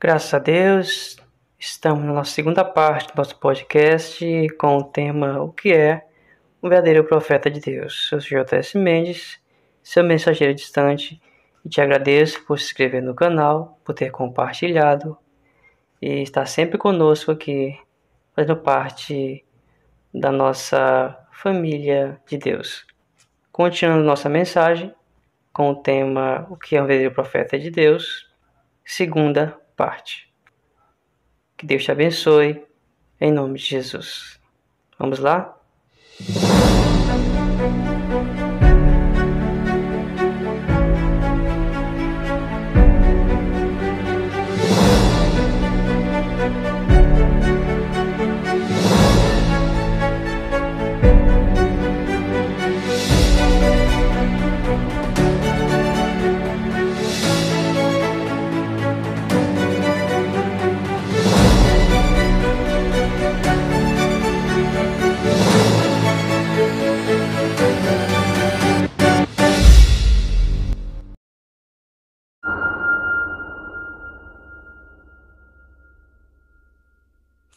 Graças a Deus, estamos na nossa segunda parte do nosso podcast com o tema O que é um verdadeiro profeta de Deus. Eu sou J.S. Mendes, seu mensageiro distante, e te agradeço por se inscrever no canal, por ter compartilhado e estar sempre conosco aqui, fazendo parte da nossa família de Deus. Continuando nossa mensagem com o tema O que é um verdadeiro profeta de Deus, segunda parte. Que Deus te abençoe, em nome de Jesus. Vamos lá?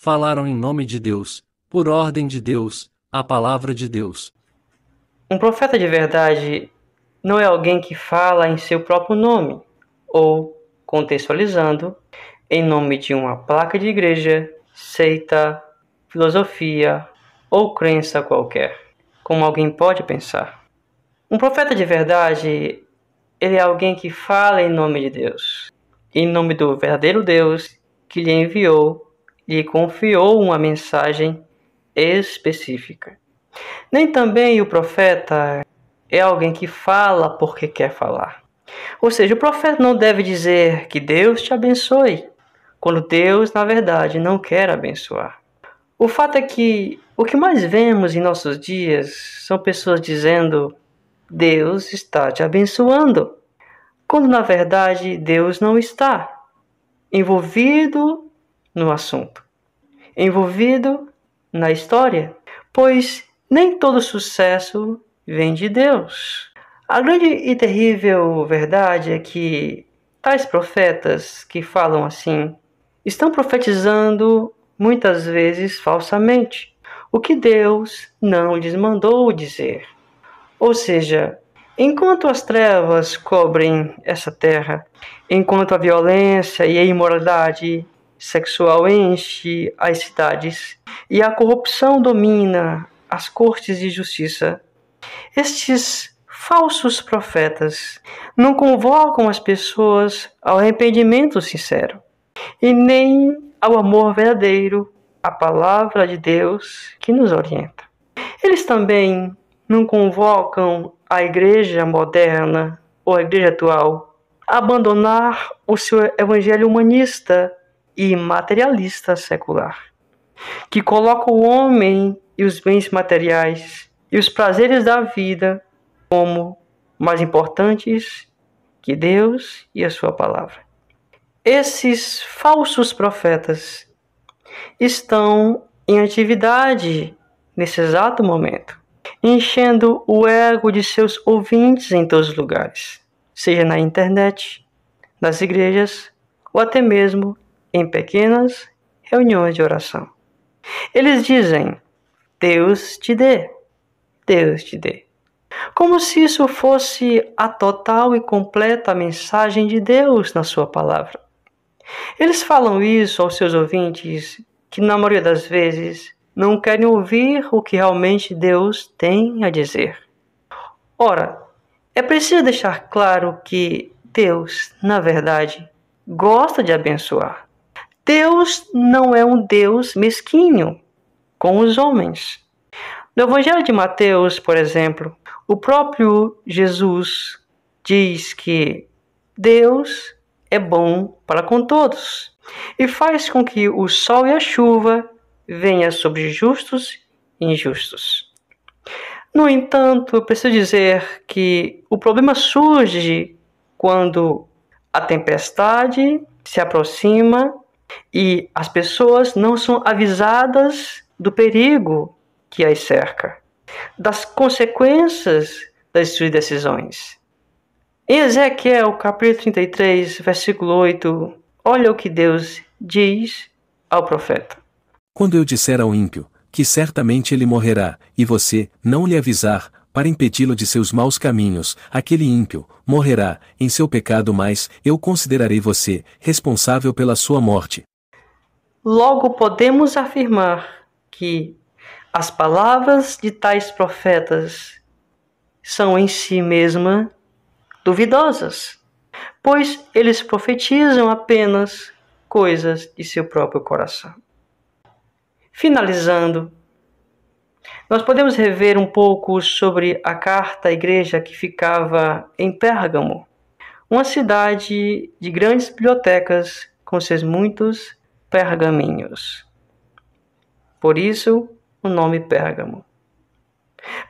Falaram em nome de Deus, por ordem de Deus, a palavra de Deus. Um profeta de verdade não é alguém que fala em seu próprio nome, ou, contextualizando, em nome de uma placa de igreja, seita, filosofia ou crença qualquer, como alguém pode pensar. Um profeta de verdade, ele é alguém que fala em nome de Deus, em nome do verdadeiro Deus que lhe enviou e confiou uma mensagem específica. Nem também o profeta é alguém que fala porque quer falar. Ou seja, o profeta não deve dizer que Deus te abençoe, quando Deus, na verdade, não quer abençoar. O fato é que o que mais vemos em nossos dias são pessoas dizendo Deus está te abençoando, quando na verdade Deus não está envolvido no assunto, envolvido na história, pois nem todo sucesso vem de Deus. A grande e terrível verdade é que tais profetas que falam assim estão profetizando muitas vezes falsamente o que Deus não lhes mandou dizer. Ou seja, enquanto as trevas cobrem essa terra, enquanto a violência e a imoralidade sexual enche as cidades e a corrupção domina as cortes de justiça, estes falsos profetas não convocam as pessoas ao arrependimento sincero e nem ao amor verdadeiro, à palavra de Deus que nos orienta. Eles também não convocam a igreja moderna ou a igreja atual a abandonar o seu evangelho humanista e materialista secular, que coloca o homem e os bens materiais e os prazeres da vida como mais importantes que Deus e a sua palavra. Esses falsos profetas estão em atividade nesse exato momento, enchendo o ego de seus ouvintes em todos os lugares, seja na internet, nas igrejas ou até mesmo em pequenas reuniões de oração. Eles dizem, Deus te dê, Deus te dê. Como se isso fosse a total e completa mensagem de Deus na sua palavra. Eles falam isso aos seus ouvintes que, na maioria das vezes, não querem ouvir o que realmente Deus tem a dizer. Ora, é preciso deixar claro que Deus, na verdade, gosta de abençoar. Deus não é um Deus mesquinho com os homens. No Evangelho de Mateus, por exemplo, o próprio Jesus diz que Deus é bom para com todos e faz com que o sol e a chuva venham sobre justos e injustos. No entanto, eu preciso dizer que o problema surge quando a tempestade se aproxima e as pessoas não são avisadas do perigo que as cerca, das consequências das suas decisões. Em Ezequiel, capítulo 33, versículo 8 olha o que Deus diz ao profeta. Quando eu disser ao ímpio, que certamente ele morrerá, e você não lhe avisar, para impedi-lo de seus maus caminhos, aquele ímpio morrerá em seu pecado, mas eu considerarei você responsável pela sua morte. Logo podemos afirmar que as palavras de tais profetas são em si mesmas duvidosas, pois eles profetizam apenas coisas de seu próprio coração. Finalizando, nós podemos rever um pouco sobre a carta à igreja que ficava em Pérgamo, uma cidade de grandes bibliotecas com seus muitos pergaminhos. Por isso, o nome Pérgamo.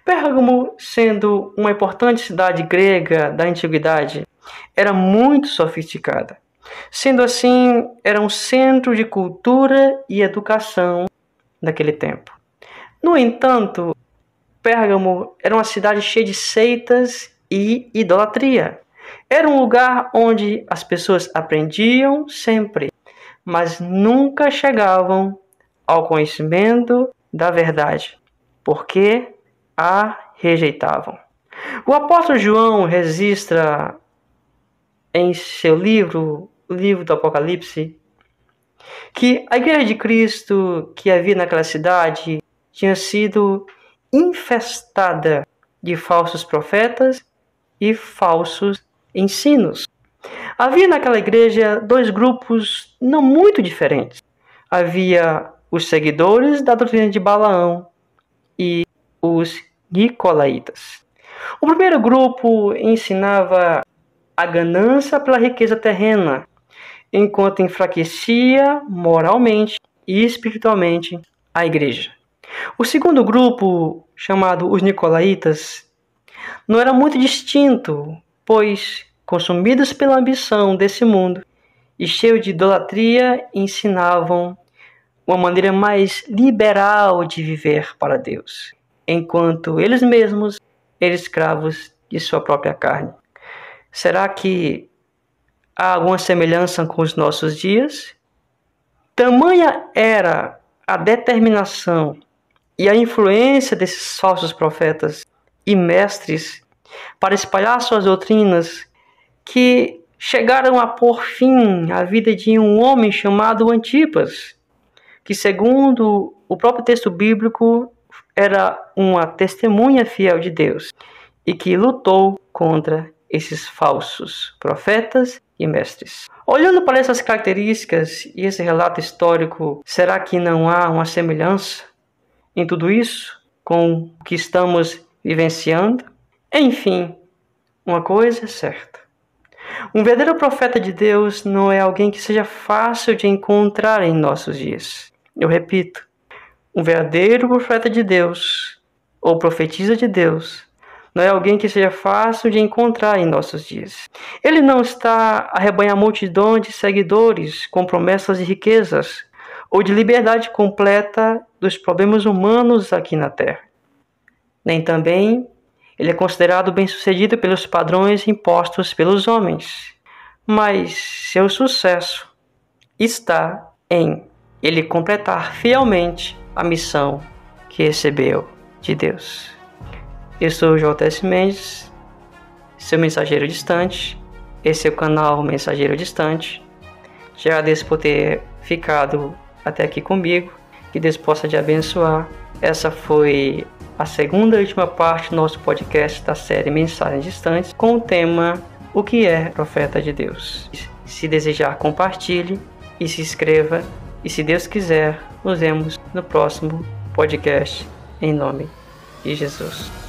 Pérgamo, sendo uma importante cidade grega da antiguidade, era muito sofisticada. Sendo assim, era um centro de cultura e educação daquele tempo. No entanto, Pérgamo era uma cidade cheia de seitas e idolatria. Era um lugar onde as pessoas aprendiam sempre, mas nunca chegavam ao conhecimento da verdade, porque a rejeitavam. O apóstolo João registra em seu livro, o livro do Apocalipse, que a igreja de Cristo que havia naquela cidade tinha sido infestada de falsos profetas e falsos ensinos. Havia naquela igreja dois grupos não muito diferentes. Havia os seguidores da doutrina de Balaão e os nicolaítas. O primeiro grupo ensinava a ganância pela riqueza terrena, enquanto enfraquecia moralmente e espiritualmente a igreja. O segundo grupo, chamado os nicolaítas, não era muito distinto, pois, consumidos pela ambição desse mundo e cheio de idolatria, ensinavam uma maneira mais liberal de viver para Deus, enquanto eles mesmos eram escravos de sua própria carne. Será que há alguma semelhança com os nossos dias? Tamanha era a determinação e a influência desses falsos profetas e mestres para espalhar suas doutrinas que chegaram a pôr fim à vida de um homem chamado Antipas, que, segundo o próprio texto bíblico, era uma testemunha fiel de Deus e que lutou contra esses falsos profetas e mestres. Olhando para essas características e esse relato histórico, será que não há uma semelhança em tudo isso com o que estamos vivenciando? Enfim, uma coisa é certa. Um verdadeiro profeta de Deus não é alguém que seja fácil de encontrar em nossos dias. Eu repito, um verdadeiro profeta de Deus, ou profetisa de Deus, não é alguém que seja fácil de encontrar em nossos dias. Ele não está a arrebanhar multidão de seguidores com promessas de riquezas ou de liberdade completa dos problemas humanos aqui na Terra. Nem também ele é considerado bem-sucedido pelos padrões impostos pelos homens. Mas seu sucesso está em ele completar fielmente a missão que recebeu de Deus. Eu sou o J.S. Mendes, seu mensageiro distante. Esse é o canal Mensageiro Distante. Te agradeço por ter ficado até aqui comigo. Que Deus possa te abençoar. Essa foi a segunda e última parte do nosso podcast da série Mensagens Distantes, com o tema O que é Profeta de Deus. Se desejar, compartilhe e se inscreva. E se Deus quiser, nos vemos no próximo podcast, em nome de Jesus.